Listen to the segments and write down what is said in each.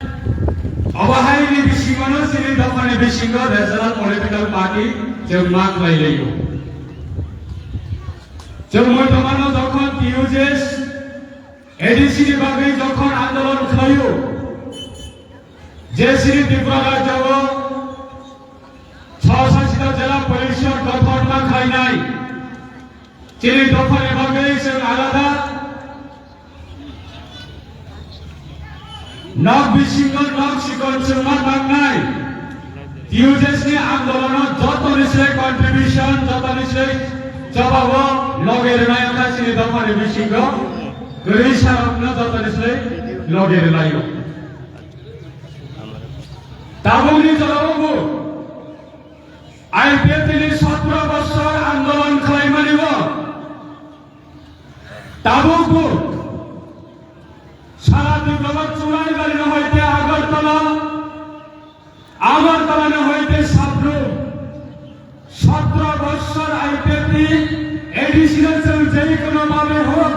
Abahai bisingono sini dafane bisingo national political party jeng mak lailayo. Jeng motomano যখন টিউজেস ADC ভাবে যখন আন্দোলন খাইও যে শ্রী ত্রিপুরা যাব ৬৬টা জেলা পরিষদ গঠন না খাই নাই চিনি দফানে ভাবে আলাদা নক বিশিঙ্গ নক শিকন সম্মান বাংলায় টিউজেসনি আন্দোলন যত নিশ্চয় কন্ট্রিবিউশন যত নিশ্চয় জবাব লগের নায়ক চিনি দফানে বিশিঙ্গ গরিসারত্ন যত নিশ্চয় লগের নায়ক তাবুনি জবাবু আইপিএল তিনি 17 বছর আন্দোলন খাই মানিব তাবুকু সারা বিপ্লব চূড়াই বাড়ি হইতে আগরতলা হইতে সাবরুম 17 বছর আইপিএল এডিশনাল যে কোনো ভাবে হোক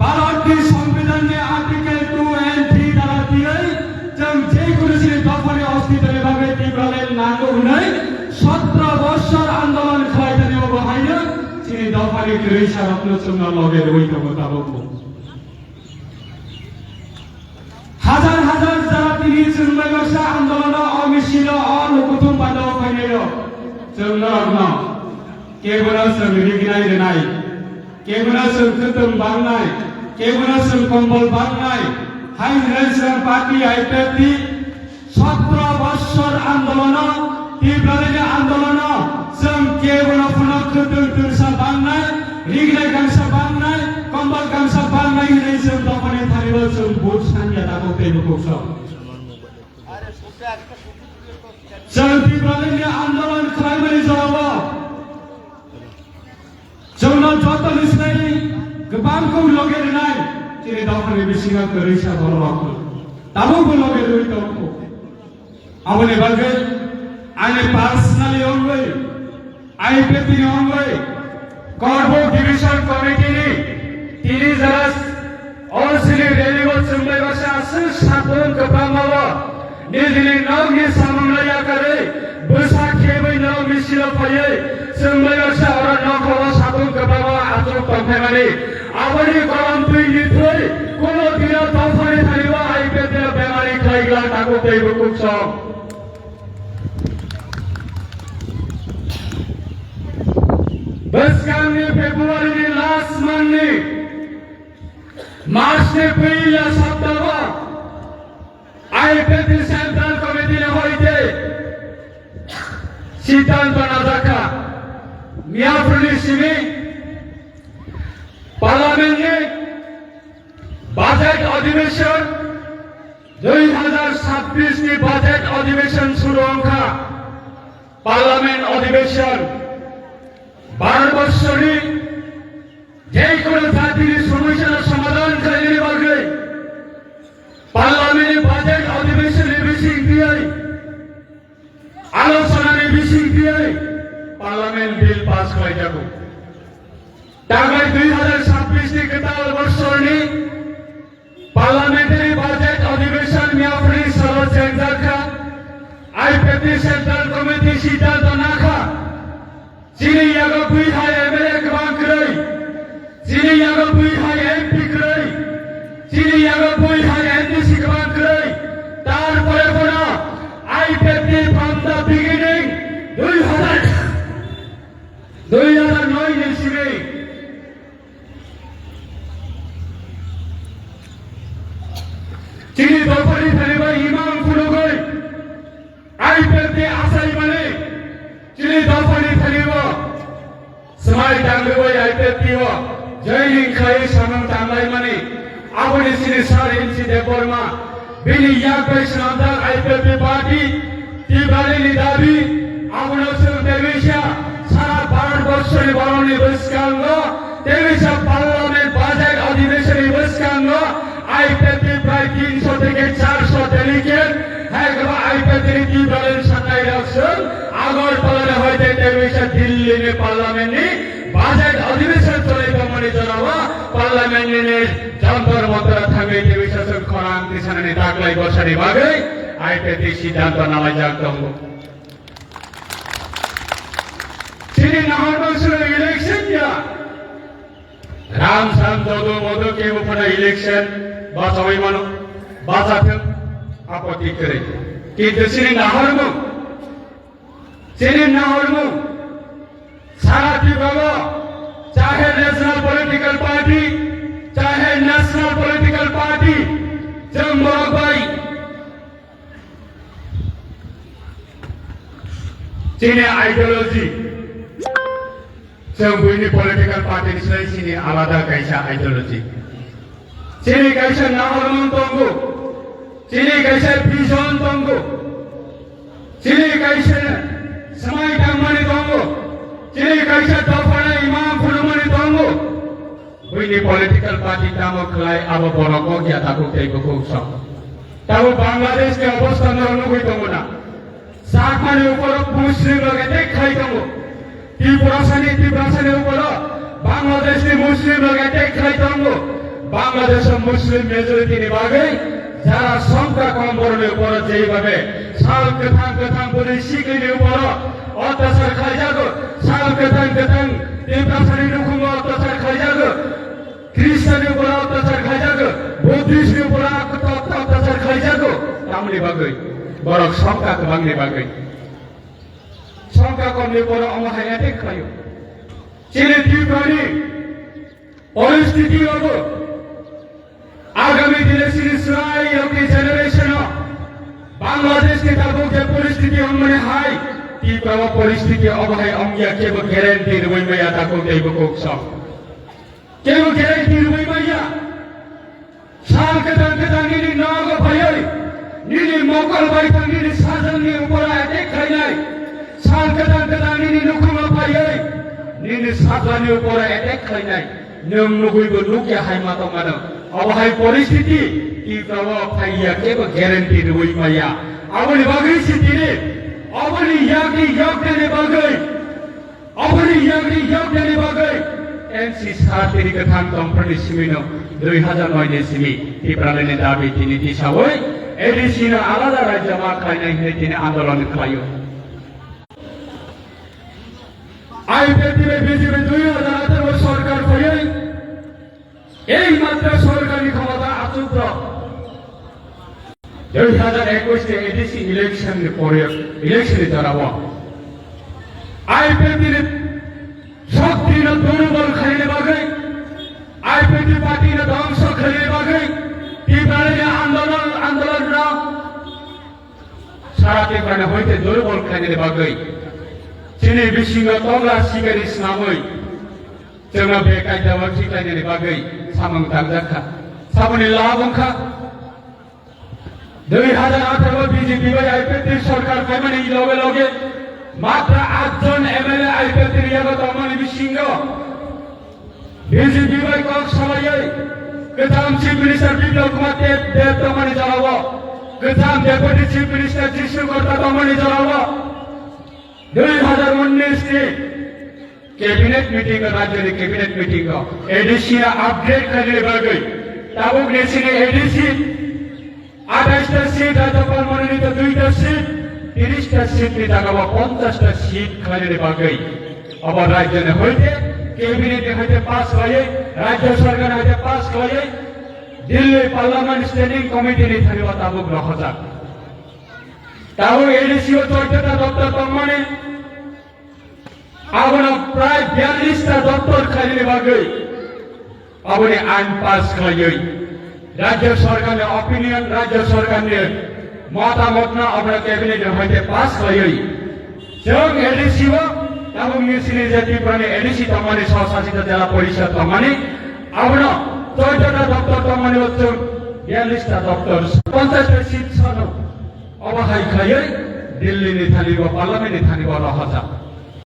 ভারতীয় সংবিধানে আর্টিকেল 2 and 3 দ্বারা দিয়ে যে কোনো দফারে অস্তিত্বের ভাবে তীব্রলের নাগো হুনাই 17 বছর আন্দোলন খাইতে নিব বহাইয়া চিনি দফারে গরিসা রত্ন চন্দ্র লগের হইতে মোতাবক হাজার হাজার যারা তিনি চুম্বই বর্ষা আন্দোলন অমিছিল অনুকুতুম বাদক ফাইনাইল চন্দ্রগ্ন কেবল রিগনাই রেনাই কেবল কুতুম বাংনাই কেবল কম্বল বাংনাই হাই ন্যাশনাল পার্টি আইপিএফটি 17 বছর আন্দোলন তীব্র আন্দোলন जों केवल कुतुम तुरसा बांनाय रिगनाय गांसा बांनाय कम्बल गांसा बांनाय होननाय जों दफानि थारिव जों बुथ सानया दाबो पेबुकस जों তীব্র आंदोलन खालामनाय जाबाव जोंनाव जत निस्नाय गोबांखौ लगेरनाय जेरै दफानि बिसिङाव गोरैसा बर'आव दाबो लगेरनाय दङ आबनि बागै आंनि पार्सनालि अनगायै आईपीएफटी अनगायै कर्ब डिविजन कमिटिनि তিনি যারা অসিলি রেলিও চুম্বই ভাষা আছে সাতন গোপামাব নিজিনি নগনি সামনাই আকারে বসা খেবই ন মিছিল ফয়ে চুম্বই ভাষা ওরা নখব সাতন গোপামাব আতর কমফাইমানি আবনি গরম তুই নিথই কোন দিন দফানি থাইব আইপিএফটি বেমারি খাইগলা তাকো পেইব কুছ Baskannya Februari ni last month ni March ni पहिला सप्ताहमा आईपीएफटी सेंट्रल कमिटी ने होइते सिद्धांत नाजाका मियाफुली सिमी पार्लियामेंट ने बजट अधिवेशन 2026 ની बजट अधिवेशन शुरू होगा पार्लियामेंट अधिवेशन ভারতবর্ষে যে কোনো জাতির সমস্যার সমাধান চাইলে বাগে পার্লামেন্টে বাজেট অধিবেশনে বিশিং দিয়ে আলোচনায় বিশিং দিয়ে পার্লামেন্ট বিল পাস হয়ে যাব টাকায় 2026 নি কেতাল বর্ষনি পার্লামেন্টারি বাজেট অধিবেশন মিয়াফরি সরো চেঞ্জারকা আইপিএফটি সেন্ট্রাল কমিটি সিদ্ধান্ত নাখা যিনি ইয়াগো বুই হাই এমএলএ কবাং কই যিনি ইয়াগো বুই হাই এমপি কই যিনি ইয়াগো বুই হাই এমডিসি কবাং কই তারপরে কোন আইপিএফটি ফ্রম দা বিগিনিং 2009 ইসিবে যিনি দফারি থারিবা ইমাম ফুলগই আইপিএফটি আসাই মানে যিনি দফানি থালিব সমাজ ডাঙ্গব আইপিএফটি ও জয়নিং খাই সামন তাংলাই মানে আবনি সিনি সার এনসি দেববর্মা বিনি ইয়াক বৈষ্ণবদার আইপিএফটি পার্টি তীব্রালি দাবি আবনসুল দেবিশা সারা ভারতবর্ষের বরণী বৈষ্কাঙ্গ দেবিশা পার্লামেন্ট বাজেট অধিবেশনে বৈষ্কাঙ্গ আইপিএফটি প্রায় 300 থেকে 400 ডেলিগেট হ্যাঁ আইপিএফটি তীব্রালির সাথে রাখছেন আগরতলা হইতে দেবিশা দিল্লি নে পার্লামেন্ট নি বাজেট অধিবেশন চলিত মনে জানাবা পার্লামেন্ট নে যন্তর মন্তর থামে দেবিশা খরাং কিসানে ডাক Taklai Gosari Bagai, I Peti Siddhanta Nalajak Tongo. Sini Nahormo Sura election ya. Ram Sam Dodo Modo ke upara election Basawai Mano Basathak Apoti Kare. Kintu sini Nahormo Sarati Baba चाहे national political party चाहे national political party जंगबरक भाई चीनी ideology जंगबुनी political party निश्चय चीनी आलादा कैसा ideology चीनी कैसा नाहरमन तंगो चीनी कैसा विजन तंगो चीनी कैसा समय टांगमानी तंगो चीनी कैसा दफाना इमाम फुलमनी तंगो बुनी पॉलिटिकल पार्टी तामो खलाई अब बरको क्या ताको तेको सब ताको बांग्लादेश के अवस्था नरनु गई तंगो ना साखमानी ऊपर मुस्लिम लोग देख खाई तंगो तीव्रासानी ऊपर बांग्लादेश के मुस्लिम लोग देख खाई तंगो बांग्लादेश मुस्लिम मेजॉरिटी निभागे যারা সংখ্যা কম বড়নের উপর যেইভাবে সাল কেথাং বলে শিখলির উপর অত্যাচার খাই যাগো সাল কেথাং तीव्रासानी রকম অত্যাচার খাই যাগো খ্রিস্টানের উপর অত্যাচার খাই যাগো বৌদ্ধের উপর অত্যাচার খাই যাগো তামনি বাগৈ বড় সংখ্যা বাংলি বাগৈ সংখ্যা কমলে উপর অমহায় এটেক খাইও চিনে তীব্রানি পরিস্থিতি হবো आगामी दिन सिरिसराय योगी जनरेशन बांग्लादेश के ताबू के परिस्थिति हमने हाई की प्रभाव परिस्थिति अब है अंगिया के वो गारंटी रुई में आता को के वो कोक्सा के वो गारंटी रुई में या साल के तंग नी नाग भाई नी मोकल भाई तंग नी साजन नी ऊपर आते खाई साल के तंग नी नुकुम भाई नी साजन नी ऊपर आते खाई नम नुगुई बो नुके हाई मातो मानो अब हाई परिस्थिति की प्रभाव फाइया के वो गारंटी रुई माया अबनी बागरी स्थिति ने अबनी यागी योग देने बागई एनसी साथी के थाम कंपनी सिमिनो 2009 ने सिमी टिप्राले ने दाबी तिनी दिशावई एडीसी ने आलादा राज्य मा खाइनाय हे तिनी आंदोलन खायो आईपीएफटी बीजेपी 2018 सरकार फैयै এই মাত্র সরকারি ক্ষমতা আচুক্র 2021 के एडीसी इलेक्शन পরে ইলেকশনে দাঁড়াবো আইপিএফটি শক্তি না দুর্বল খাইলে বাগৈ আইপিএফটি পার্টি না ধ্বংস খাইলে বাগৈ তীব্রালে আন্দোলন রা সারাতে প্রাণে হইতে দুর্বল খাইলে বাগৈ চিনি বিশিঙ্গ তগলা শিকারি ইসলামই जोंना बे कायदावा थिखायनायनि बागै सामों थांजाखा सामोनि लाबंखा 2018 बीजेपी बाय आईपीएफटी सरकार फैमानि लगे मात्र 8 जन एमएलए आईपीएफटी रियाबो तमनि बिसिंग बीजेपी बाय कक सलायै गोजाम चीफ मिनिस्टार बिप्लब कुमार देब तमनि जलावो गोजाम डेपुटी चीफ मिनिस्टार जिसु कर्ता तमनि जलावो 2019 के कैबिनेट मीटिंग राज्य ने कैबिनेट मीटिंग एडीसी अपडेट करने बागै ताबुक नेसिने एडीसी 28 टा सीट राज्यपाल मनोनीत 2 टा सीट 30 टा सीट नि दागावा 50 टा सीट करने बागै अब राज्य ने होइते कैबिनेट होइते पास गए राज्य सरकार होइते पास गए दिल्ली पार्लियामेंट स्टैंडिंग कमिटी नि थानिवा ताबुक रहजा ताबुक एडीसी 14 टा दफ्तर तमने आबना प्राय 42 टा दफ्तर खाइले बागै अबने आइन पास खाइयै राज्य सरकार ने ओपिनियन राज्य सरकार ने मतामत न अब कैबिनेट होइते पास खाइयै जों एडीसी व ताबुक निसिने जाति प्राणी एडीसी तमने सहशासित जिल्ला परिषद तमने आबना 14 टा दफ्तर तमने वच्चो 42 टा दफ्तर 50 टा सीट छन् अब हाइ खाइयै दिल्ली नि थालिबो पार्लियामेन्ट नि थालिबो रहजा